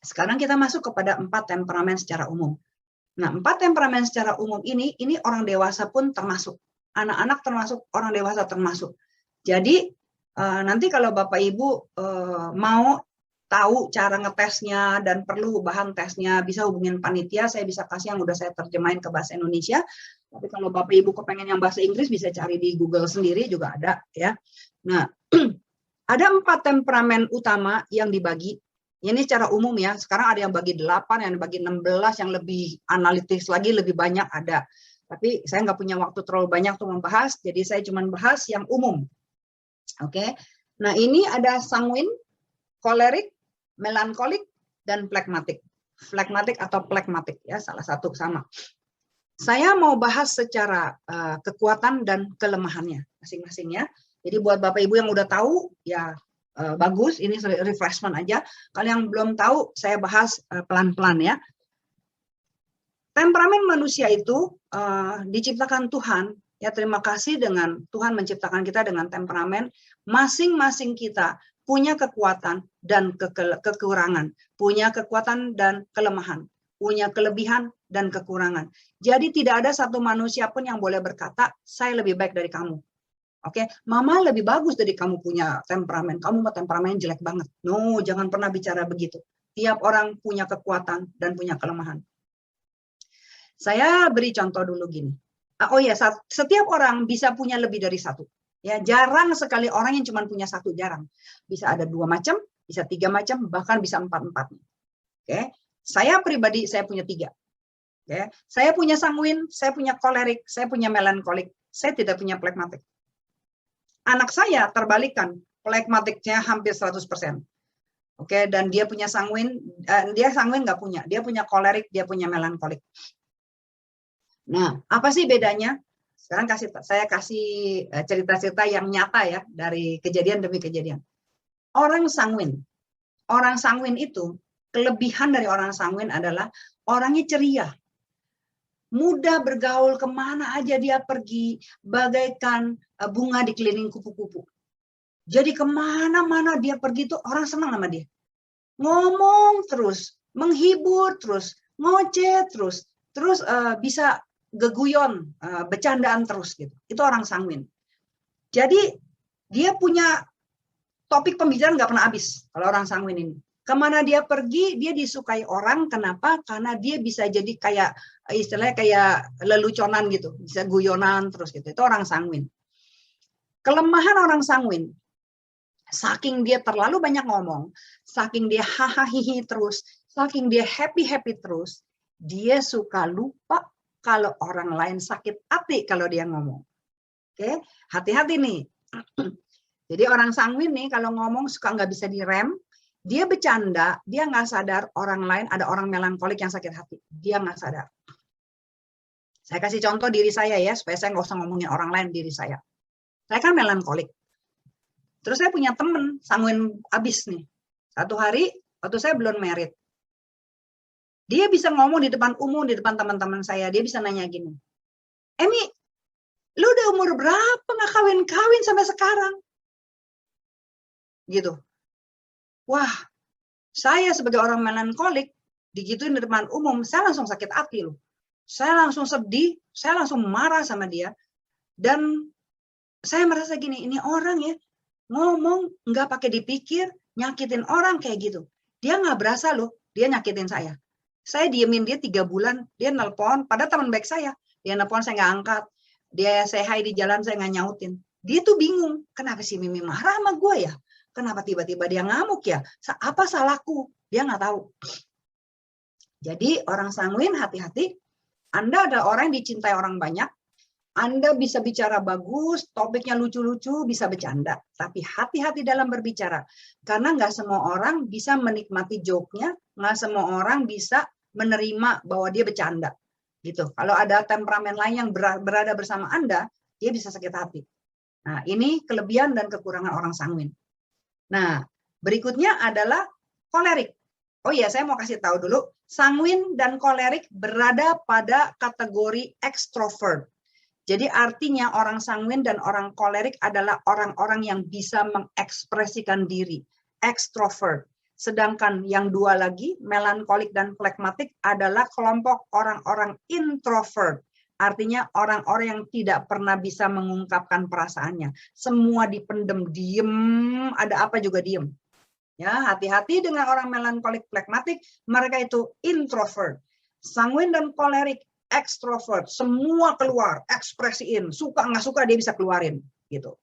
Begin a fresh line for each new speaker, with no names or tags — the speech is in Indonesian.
Sekarang kita masuk kepada 4 temperamen secara umum. Nah, 4 temperamen secara umum ini orang dewasa pun termasuk. Anak-anak termasuk, orang dewasa termasuk. Jadi, nanti kalau Bapak Ibu mau tahu cara ngetesnya dan perlu bahan tesnya, bisa hubungin panitia, saya bisa kasih yang udah saya terjemahin ke bahasa Indonesia. Tapi kalau Bapak Ibu kepengen yang bahasa Inggris, bisa cari di Google sendiri juga ada ya. Nah, ada 4 temperamen utama yang dibagi. Ini secara umum ya, sekarang ada yang bagi 8, yang bagi 16, yang lebih analitis lagi, lebih banyak ada. Tapi saya nggak punya waktu terlalu banyak untuk membahas, jadi saya cuma bahas yang umum. Oke, nah ini ada sanguin, kolerik, melankolik, dan plekmatik. Flekmatik atau plekmatik ya, salah satu sama. Saya mau bahas secara kekuatan dan kelemahannya masing-masing ya. Jadi buat Bapak Ibu yang udah tahu ya bagus, ini refreshment aja. Kalau yang belum tahu, saya bahas pelan-pelan ya. Temperamen manusia itu diciptakan Tuhan. Ya, terima kasih dengan Tuhan menciptakan kita dengan temperamen. Masing-masing kita punya kekuatan dan kekurangan, punya kekuatan dan kelemahan, punya kelebihan dan kekurangan. Jadi tidak ada satu manusia pun yang boleh berkata, saya lebih baik dari kamu. Oke, mama lebih bagus dari kamu punya temperamen. Kamu mau temperamen jelek banget. No, jangan pernah bicara begitu. Tiap orang punya kekuatan dan punya kelemahan. Saya beri contoh dulu gini. Oh ya, setiap orang bisa punya lebih dari satu. Ya, jarang sekali orang yang cuma punya satu, jarang. Bisa ada 2 macam, bisa 3 macam, bahkan bisa 4-4. Oke, saya pribadi saya punya 3. Oke, saya punya sanguin, saya punya kolerik, saya punya melankolik, saya tidak punya plekmatik. Anak saya terbalikan, plekmatiknya hampir 100%. Oke, dan dia punya sanguin, dia sanguin nggak punya, dia punya kolerik, dia punya melankolik. Nah, apa sih bedanya? Sekarang saya kasih cerita-cerita yang nyata ya, dari kejadian demi kejadian. Orang sanguin itu, kelebihan dari orang sanguin adalah orangnya ceria. Mudah bergaul, kemana aja dia pergi, bagaikan bunga dikelilingi kupu-kupu. Jadi kemana-mana dia pergi tuh orang senang sama dia. Ngomong terus, menghibur terus, ngoceh terus bisa geguyon, bercandaan terus gitu. Itu orang sanguin. Jadi dia punya topik pembicaraan nggak pernah habis kalau orang sanguin ini. Kemana dia pergi, dia disukai orang. Kenapa? Karena dia bisa jadi kayak istilahnya kayak leluconan gitu, bisa guyonan terus gitu. Itu orang sanguin. Kelemahan orang sanguin, saking dia terlalu banyak ngomong, saking dia hahaha terus, saking dia happy terus, dia suka lupa kalau orang lain sakit hati kalau dia ngomong. Oke, hati-hati nih. Jadi orang sanguin nih kalau ngomong suka nggak bisa direm, dia bercanda, dia nggak sadar orang lain, ada orang melankolik yang sakit hati. Dia nggak sadar. Saya kasih contoh diri saya ya, supaya saya nggak usah ngomongin orang lain, diri saya. Saya kan melankolik. Terus saya punya temen, sanguin abis nih. Satu hari, waktu saya belum married. Dia bisa ngomong di depan umum, di depan teman-teman saya. Dia bisa nanya gini, Emi, lu udah umur berapa nggak kawin-kawin sampai sekarang? Gitu. Wah, saya sebagai orang melankolik, digituin di depan umum, saya langsung sakit hati loh. Saya langsung sedih, saya langsung marah sama dia. Dan saya merasa gini, ini orang ya, ngomong nggak pakai dipikir, nyakitin orang kayak gitu. Dia nggak berasa loh, dia nyakitin saya. Saya diemin dia 3 bulan, dia nelpon, pada teman baik saya. Dia nelpon, saya nggak angkat. Dia say hi di jalan, saya nggak nyautin. Dia tuh bingung, kenapa si Mimi marah sama gue ya? Kenapa tiba-tiba dia ngamuk ya? Apa salahku? Dia nggak tahu. Jadi orang sanguin hati-hati. Anda adalah orang yang dicintai orang banyak. Anda bisa bicara bagus, topiknya lucu-lucu, bisa bercanda. Tapi hati-hati dalam berbicara. Karena nggak semua orang bisa menikmati joke-nya, nggak semua orang bisa menerima bahwa dia bercanda. Gitu. Kalau ada temperamen lain yang berada bersama Anda, dia bisa sakit hati. Nah, ini kelebihan dan kekurangan orang sanguin. Nah, berikutnya adalah kolerik. Oh iya, saya mau kasih tahu dulu, sanguin dan kolerik berada pada kategori ekstrovert. Jadi artinya orang sanguin dan orang kolerik adalah orang-orang yang bisa mengekspresikan diri, ekstrovert. Sedangkan yang dua lagi, melankolik dan flekmatik adalah kelompok orang-orang introvert. Artinya orang-orang yang tidak pernah bisa mengungkapkan perasaannya. Semua dipendem, diem, ada apa juga diem. Ya, hati-hati dengan orang melankolik flekmatik, mereka itu introvert. Sanguin dan kolerik, extrovert, semua keluar, ekspresiin, suka nggak suka dia bisa keluarin gitu.